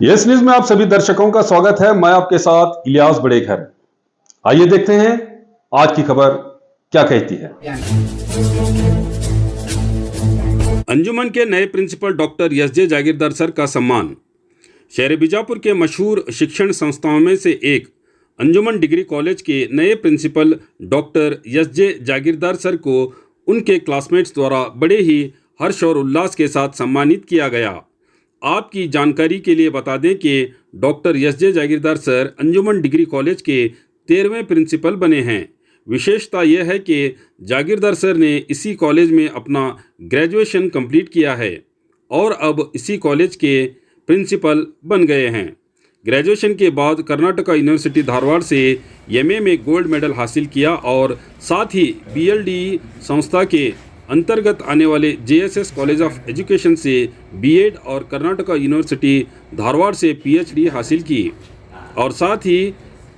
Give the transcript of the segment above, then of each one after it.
Yes news में आप सभी दर्शकों का स्वागत है। मैं आपके साथ इलियास बड़ेखर। आइए देखते हैं आज की खबर क्या कहती है। अंजुमन के नए प्रिंसिपल डॉक्टर एस.जे. जागीरदार सर का सम्मान। शहर बीजापुर के मशहूर शिक्षण संस्थाओं में से एक अंजुमन डिग्री कॉलेज के नए प्रिंसिपल डॉक्टर एस.जे. जागीरदार सर को उनके क्लासमेट्स द्वारा बड़े ही हर्ष और उल्लास के साथ सम्मानित किया गया। आपकी जानकारी के लिए बता दें कि डॉक्टर एस.जे. जागीरदार सर अंजुमन डिग्री कॉलेज के 13वें प्रिंसिपल बने हैं। विशेषता यह है कि जागीरदार सर ने इसी कॉलेज में अपना ग्रेजुएशन कंप्लीट किया है और अब इसी कॉलेज के प्रिंसिपल बन गए हैं। ग्रेजुएशन के बाद कर्नाटका यूनिवर्सिटी धारवाड़ से एमए में गोल्ड मेडल हासिल किया और साथ ही बीएलडी संस्था के अंतर्गत आने वाले जेएसएस कॉलेज ऑफ एजुकेशन से बीएड और कर्नाटका यूनिवर्सिटी धारवाड़ से पीएचडी हासिल की और साथ ही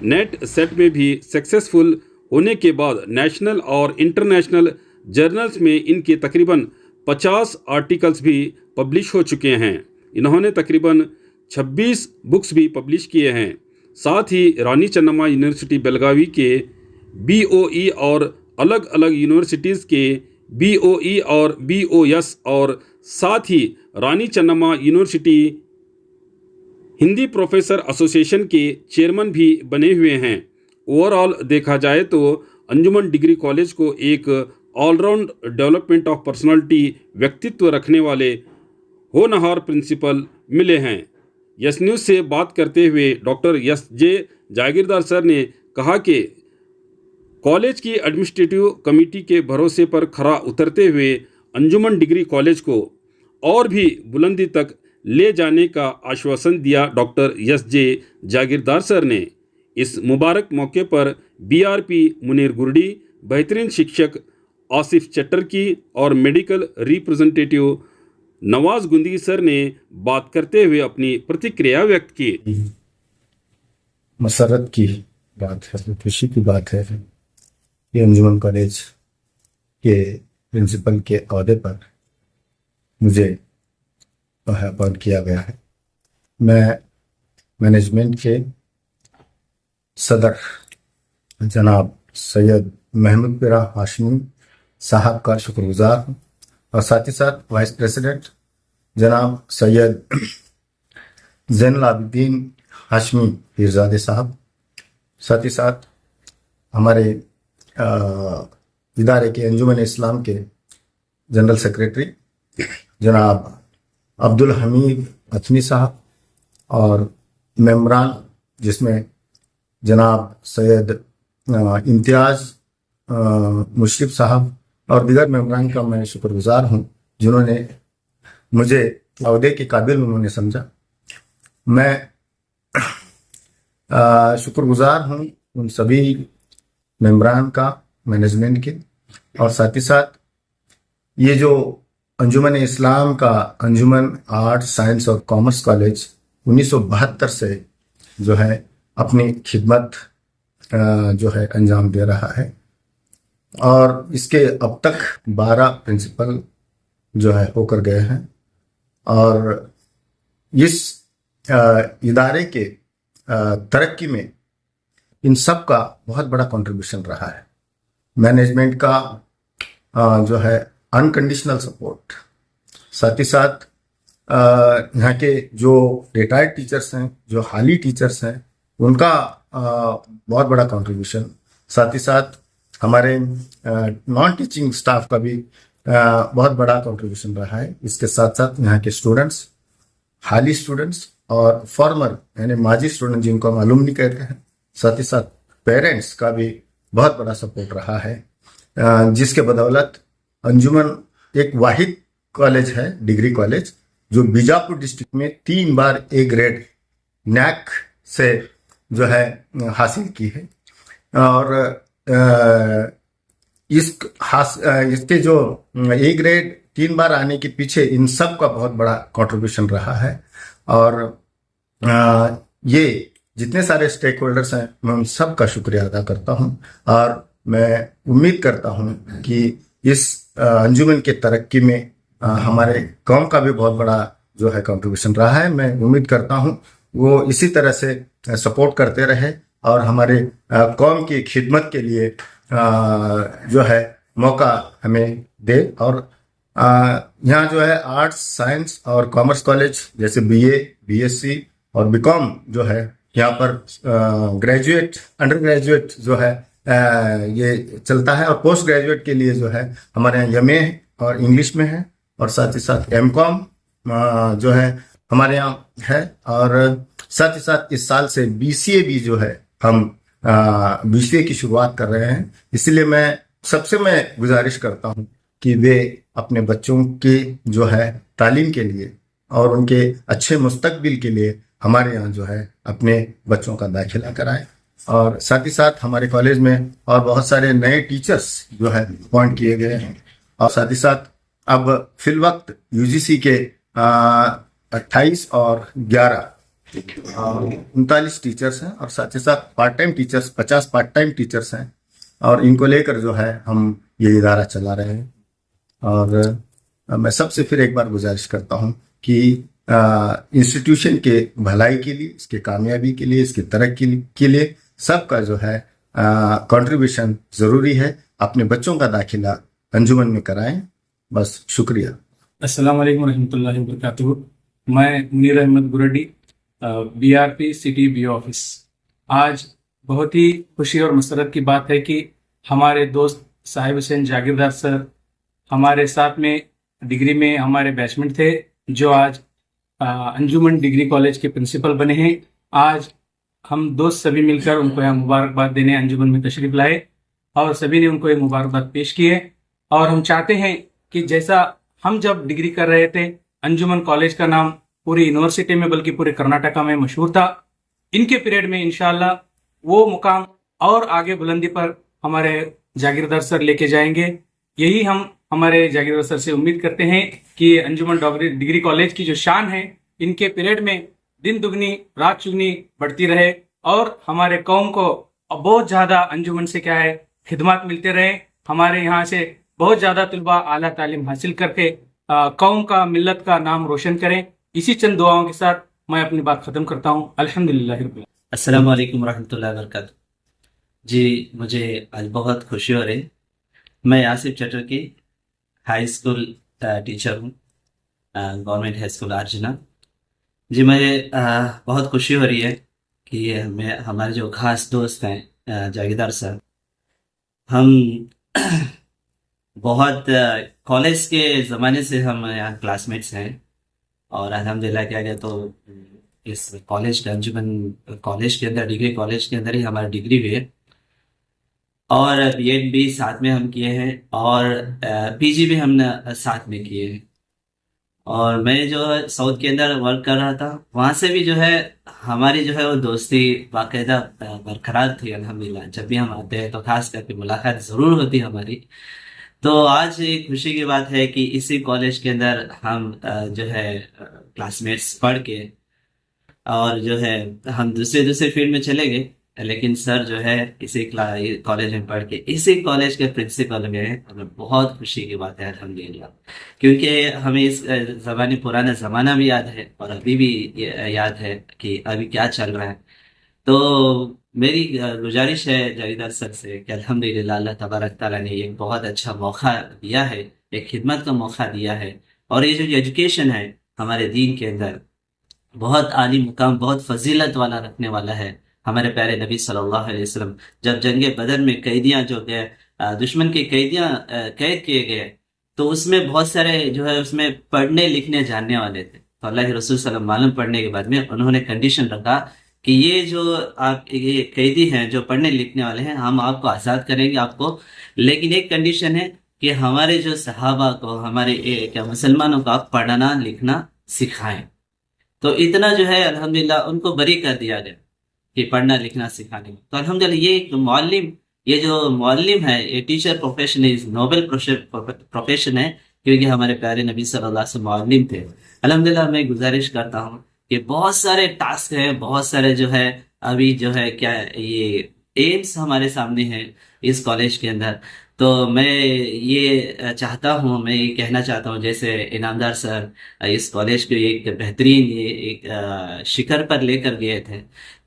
नेट सेट में भी सक्सेसफुल होने के बाद नेशनल और इंटरनेशनल जर्नल्स में इनके तकरीबन 50 आर्टिकल्स भी पब्लिश हो चुके हैं। इन्होंने तकरीबन 26 बुक्स भी पब्लिश किए हैं। साथ ही रानी चन्नम्मा यूनिवर्सिटी बेलगावी के बीओई और अलग अलग यूनिवर्सिटीज़ के बीओई और बीओएस और साथ ही Rani Channamma university Hindi professor association के चेयरमैन भी बने हुए हैं। ओवरऑल देखा जाए तो अंजुमन डिग्री कॉलेज को एक ऑलराउंड डेवलपमेंट ऑफ पर्सनालिटी व्यक्तित्व रखने वाले होनहार प्रिंसिपल मिले हैं। यस न्यूज़ से बात करते हुए डॉक्टर एस.जे. जागीरदार सर ने कहा कि कॉलेज की एडमिनिस्ट्रेटिव कमेटी के भरोसे पर खरा उतरते हुए अंजुमन डिग्री कॉलेज को और भी बुलंदी तक ले जाने का आश्वासन दिया। Doctor SJ. जागीरदार सर ने इस मुबारक मौके पर बीआरपी मुनीर गुरडी, बेहतरीन शिक्षक आसिफ चटर्की और medical representative Nawaz Gundi sir ने बात करते हुए अपनी प्रतिक्रिया व्यक्त की। मसरत की बात है, खुशी की बात है कि अंजुमन कॉलेज के प्रिंसिपल के ओहदे पर मुझे अपॉइंट किया गया है। मैं मैनेजमेंट के सदर जनाब सैयद महमूद पिरा हाशमी साहब का शुक्रगुजार हूँ और साथ ही साथ वाइस प्रेसिडेंट जनाब सैयद ज़ैनुल आबिदीन हाशमी पीरजादे साहब, साथ ही साथ हमारे इदारे के अंजुमन इस्लाम के जनरल सेक्रेटरी जनाब अब्दुल हमीद अथनी साहब और मेम्बरान जिसमें जनाब सैयद इम्तियाज़ मुशरिफ साहब और दीगर मेम्बरान का मैं शुक्रगुजार हूँ जिन्होंने मुझे ओहदे के काबिल उन्होंने समझा। मैं शुक्रगुजार हूँ उन सभी मेम्बरान का, मैनेजमेंट के, और साथ ही साथ ये जो अंजुमन इस्लाम का अंजुमन आर्ट साइंस और कॉमर्स कॉलेज 1972 से जो है अपनी खिदमत जो है अंजाम दे रहा है और इसके अब तक 12 प्रिंसिपल जो है होकर गए हैं और इस इदारे के तरक्की में इन सब का बहुत बड़ा कंट्रीब्यूशन रहा है। मैनेजमेंट का जो है अनकंडीशनल सपोर्ट, साथ ही साथ यहाँ के जो रिटायर्ड टीचर्स हैं, जो हाली टीचर्स हैं, उनका बहुत बड़ा कंट्रीब्यूशन, साथ ही साथ हमारे नॉन टीचिंग स्टाफ का भी बहुत बड़ा कंट्रीब्यूशन रहा है। इसके साथ साथ यहाँ के स्टूडेंट्स, हाली स्टूडेंट्स और फॉर्मर यानी माजी स्टूडेंट जिनको हम अलुमनी कहते हैं, साथ ही साथ पेरेंट्स का भी बहुत बड़ा सपोर्ट रहा है, जिसके बदौलत अंजुमन एक वाहिद कॉलेज है, डिग्री कॉलेज, जो बीजापुर डिस्ट्रिक्ट में 3 बार ए ग्रेड नैक से जो है हासिल की है और इसके जो ए ग्रेड 3 बार आने के पीछे इन सब का बहुत बड़ा कंट्रीब्यूशन रहा है और ये जितने सारे स्टेक होल्डर्स हैं मैं उन सब का शुक्रिया अदा करता हूं और मैं उम्मीद करता हूं कि इस अंजुमन के तरक्की में हमारे कौम का भी बहुत बड़ा जो है कंट्रीब्यूशन रहा है। मैं उम्मीद करता हूँ वो इसी तरह से सपोर्ट करते रहे और हमारे कौम की खिदमत के लिए जो है मौका हमें दे। और यहाँ जो है आर्ट्स, साइंस और कॉमर्स कॉलेज जैसे बीए, बीएससी और बीकॉम जो है यहाँ पर ग्रेजुएट, अंडर ग्रेजुएट जो है ये चलता है। और पोस्ट ग्रेजुएट के लिए जो है हमारे यहाँ एमए और इंग्लिश में है, और साथ ही साथ एमकॉम जो है हमारे यहाँ है। और साथ ही साथ इस साल से बीसीए भी जो है हम बीसीए की शुरुआत कर रहे हैं। इसलिए मैं गुजारिश करता हूँ कि वे अपने बच्चों की जो है तालीम के लिए और उनके अच्छे मुस्तकबिल के लिए हमारे यहाँ जो है अपने बच्चों का दाखिला कराएं। और साथ ही साथ हमारे कॉलेज में और बहुत सारे नए टीचर्स जो है अपॉइंट किए गए हैं। और साथ ही साथ अब फिल वक्त यूजीसी के 28 और 11 39 टीचर्स हैं, और साथ ही साथ part time teachers 50 part time teachers हैं। और इनको लेकर जो है हम ये इदारा चला रहे हैं। और मैं सबसे फिर एक बार गुजारिश करता हूँ कि इंस्टीट्यूशन के भलाई के लिए, इसके कामयाबी के लिए, इसकी तरक्की के लिए सबका जो है कंट्रीब्यूशन ज़रूरी है। अपने बच्चों का दाखिला अंजुमन में कराएं। बस, शुक्रिया। अस्सलाम वालेकुम रहमतुल्लाहि व बरकातुहू। मैं Munir Ahmad Gurdi, BRP city BO office. आज बहुत ही खुशी और मसरत की बात है कि हमारे दोस्त साहिब हुसैन जागीरदार सर हमारे साथ में डिग्री में हमारे बैचमेट थे, जो आज अंजुमन डिग्री कॉलेज के प्रिंसिपल बने हैं। आज हम दोस्त सभी मिलकर उनको यहाँ मुबारकबाद देने अंजुमन में तशरीफ लाए और सभी ने उनको ये मुबारकबाद पेश की है। और हम चाहते हैं कि जैसा हम जब डिग्री कर रहे थे, अंजुमन कॉलेज का नाम पूरी यूनिवर्सिटी में बल्कि पूरे कर्नाटका में मशहूर था, इनके पीरियड में इंशाल्लाह वो मुकाम और आगे बुलंदी पर हमारे जागीरदार सर लेके जाएंगे। यही हम हमारे जागीरदार सर से उम्मीद करते हैं कि अंजुमन डिग्री कॉलेज की जो शान है, इनके पीरियड में दिन दुगनी रात चुगनी बढ़ती रहे और हमारे कौम को बहुत ज़्यादा अंजुमन से क्या है खिदमत मिलते रहे। हमारे यहाँ से बहुत ज़्यादा तलबा आला तालीम हासिल करके कौम का, मिल्लत का नाम रोशन करें। इसी चंद दुआओं के साथ मैं अपनी बात ख़त्म करता हूँ। अल्हम्दुलिल्लाह रब्बिल आलमीन। अस्सलाम वालेकुम रहमतुल्लाहि व बरकातुहू। जी, मुझे आज बहुत खुशी हो रही। मैं Asif Chatterjee high school teacher हूँ, गवर्नमेंट हाई स्कूल अर्जुना। जी, मुझे बहुत खुशी हो रही है कि हमारे जो खास दोस्त हैं जागीरदार सर, हम बहुत कॉलेज के ज़माने से हम यहाँ क्लासमेट्स हैं। और अल्हम्दुलिल्लाह क्या गया तो इस कॉलेज का अंजुमन कॉलेज के अंदर, डिग्री कॉलेज के अंदर ही हमारी डिग्री हुई है और बीएड भी साथ में हम किए हैं और पीजी भी हमने साथ में किए हैं। और मैं जो साउथ के अंदर वर्क कर रहा था, वहाँ से भी जो है हमारी जो है वो दोस्ती बाकायदा बरकरार थी अल्हम्दुलिल्लाह। जब भी हम आते हैं तो खास करके मुलाकात ज़रूर होती हमारी। तो आज एक खुशी की बात है कि इसी कॉलेज के अंदर हम जो है क्लासमेट्स पढ़ के और जो है हम दूसरे फील्ड में चले गए, लेकिन सर जो है इसी कॉलेज में पढ़ के इसी कॉलेज के प्रिंसिपल में हमें बहुत खुशी की बात है अल्हम्दुलिल्लाह। क्योंकि हमें इस पुराना ज़माना भी याद है और अभी भी याद है कि अभी क्या चल रहा है। तो मेरी गुजारिश है जागीरदार सर से कि अल्हम्दुलिल्लाह अल्लाह तबारक ताला ने एक बहुत अच्छा मौका दिया है, एक खिदमत का मौका दिया है। और ये जो एजुकेशन है हमारे दीन के अंदर बहुत आली मुकाम, बहुत फजीलत वाला रखने वाला है। हमारे प्यारे नबी सल्लल्लाहु अलैहि वसल्लम जब जंगे बदर में कैदियां जो गए, दुश्मन के कैदियां कैद किए गए, तो उसमें बहुत सारे जो है उसमें पढ़ने लिखने जानने वाले थे। तो अल्लाह के रसूल सल्लल्लाहु अलैहि वसल्लम मालूम पढ़ने के बाद में उन्होंने कंडीशन रखा कि ये जो आप ये कैदी हैं जो पढ़ने लिखने वाले हैं, हम आपको आज़ाद करेंगे आपको, लेकिन एक कंडीशन है कि हमारे जो सहाबा को, हमारे क्या मुसलमानों को आप पढ़ना लिखना सिखाएं। तो इतना जो है अल्हम्दुलिल्लाह उनको बरी कर दिया गया कि पढ़ना लिखना सिखाने में। तो अल्हम्दुलिल्लाह ये एक मुअल्लिम, ये जो मुअल्लिम है, ये teacher profession is noble profession है, क्योंकि हमारे प्यारे नबी सल्लल्लाहु अलैहि वसल्लम मुअल्लिम थे। अल्हम्दुलिल्लाह मैं गुजारिश करता हूँ कि बहुत सारे टास्क हैं, बहुत सारे जो है अभी जो है क्या ये एम्स हमारे सामने हैं, इस कॉलेज के अंदर। तो मैं ये चाहता हूँ, मैं ये कहना चाहता हूँ, जैसे इनामदार सर इस कॉलेज को एक बेहतरीन ये एक शिखर पर लेकर गए थे,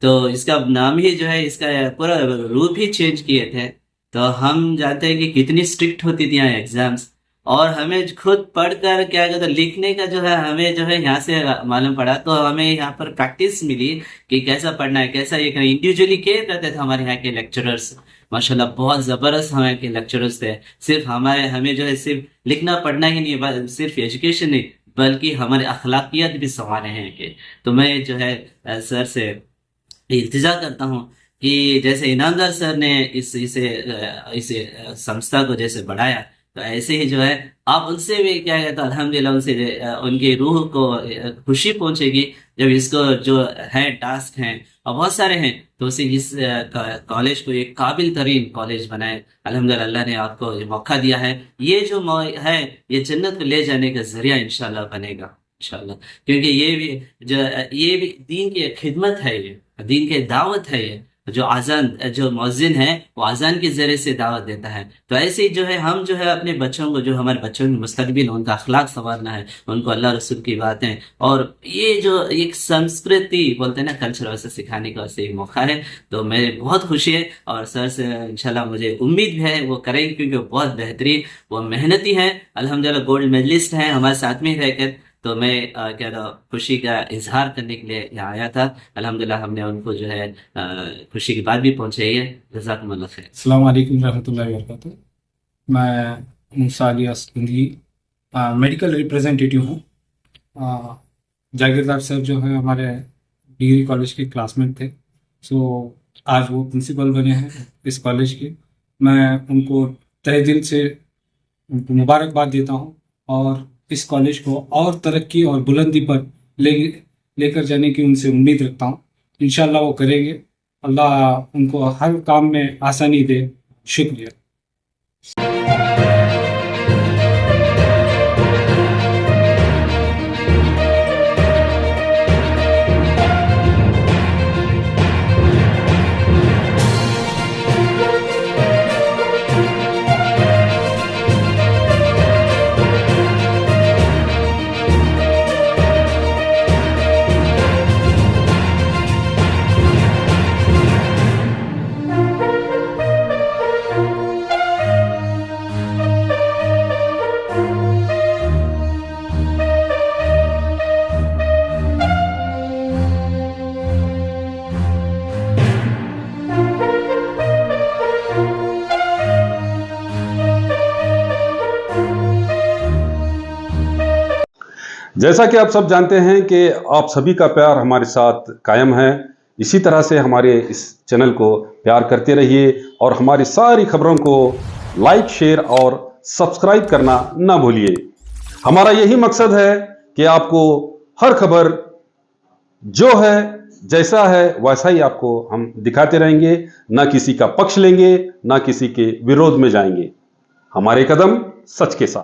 तो इसका नाम ही जो है, इसका पूरा रूप ही चेंज किए थे। तो हम जानते हैं कि कितनी स्ट्रिक्ट होती थी यहाँ एग्जाम्स, और हमें खुद पढ़कर क्या कहते हैं लिखने का जो है, हमें जो है यहाँ से मालूम पड़ा, तो हमें यहाँ पर प्रैक्टिस मिली कि कैसा पढ़ना है, कैसा ये करना। इंडिविजुअली केयर करते थे हमारे यहाँ के लेक्चरर्स, माशाल्लाह बहुत जबरदस्त हमारे के लेक्चरर्स थे। सिर्फ हमें जो है सिर्फ लिखना पढ़ना ही नहीं, सिर्फ एजुकेशन नहीं, बल्कि हमारे अखलाकियात भी संवारे हैं कि। तो मैं जो है सर से इल्तिजा करता हूँ कि जैसे इनामदार सर ने इस संस्था को जैसे बढ़ाया, तो ऐसे ही जो है आप उनसे भी क्या कहते हैं अल्हम्दुलिल्लाह, उनसे उनकी रूह को खुशी पहुंचेगी जब इसको जो है टास्क हैं और बहुत सारे हैं, तो उसे इस कॉलेज को एक काबिल तरीन कॉलेज बनाए। अल्हम्दुलिल्लाह अल्लाह ने आपको ये मौका दिया है, ये जो है ये जन्नत को ले जाने का जरिया इंशाल्लाह बनेगा इंशाल्लाह। क्योंकि ये भी दीन की खिदमत है, ये दीन की दावत है। ये जो मौज़िन है वो अजान के जरिए से दावत देता है। तो ऐसे ही जो है हम जो है अपने बच्चों को, जो हमारे बच्चों की मुस्तकबिल, उनका अखलाक संवारना है, उनको अल्लाह रसूल की बातें और ये जो एक संस्कृति बोलते हैं ना, कल्चर, वैसे सिखाने का वैसे एक मौका है। तो मैं बहुत खुशी है, और सर से इंशाल्लाह मुझे उम्मीद भी है वो करेंगे, क्योंकि वो बहुत बेहतरीन, वो मेहनती हैं, अल्हम्दुलिल्लाह गोल्ड मेडलिस्ट हैं हमारे साथ में रहकर। तो मैं क्या था खुशी का इजहार करने के लिए यहाँ आया था। अल्हम्दुलिल्लाह हमने उनको जो है खुशी की बात भी पहुंचाई है। जज़ाकुमुल्लाह खैर। अस्सलाम वालेकुम रहमतुल्लाहि व बरकातुहू। मैं मूसा इलियास कुंदी मेडिकल रिप्रेजेंटेटिव हूँ। जागीरदार सर जो है हमारे डिग्री कॉलेज के क्लासमेट थे, सो आज वो प्रिंसिपल बने हैं इस कॉलेज के। मैं उनको तहे दिल से उनको मुबारकबाद देता हूँ, और इस कॉलेज को और तरक्की और बुलंदी पर लेकर जाने की उनसे उम्मीद रखता हूँ। इंशाल्लाह वो करेंगे। अल्लाह उनको हर काम में आसानी दे। शुक्रिया। जैसा कि आप सब जानते हैं कि आप सभी का प्यार हमारे साथ कायम है। इसी तरह से हमारे इस चैनल को प्यार करते रहिए और हमारी सारी खबरों को लाइक, शेयर और सब्सक्राइब करना ना भूलिए। हमारा यही मकसद है कि आपको हर खबर जो है, जैसा है वैसा ही आपको हम दिखाते रहेंगे, ना किसी का पक्ष लेंगे, ना किसी के विरोध में जाएंगे। हमारे कदम सच के साथ।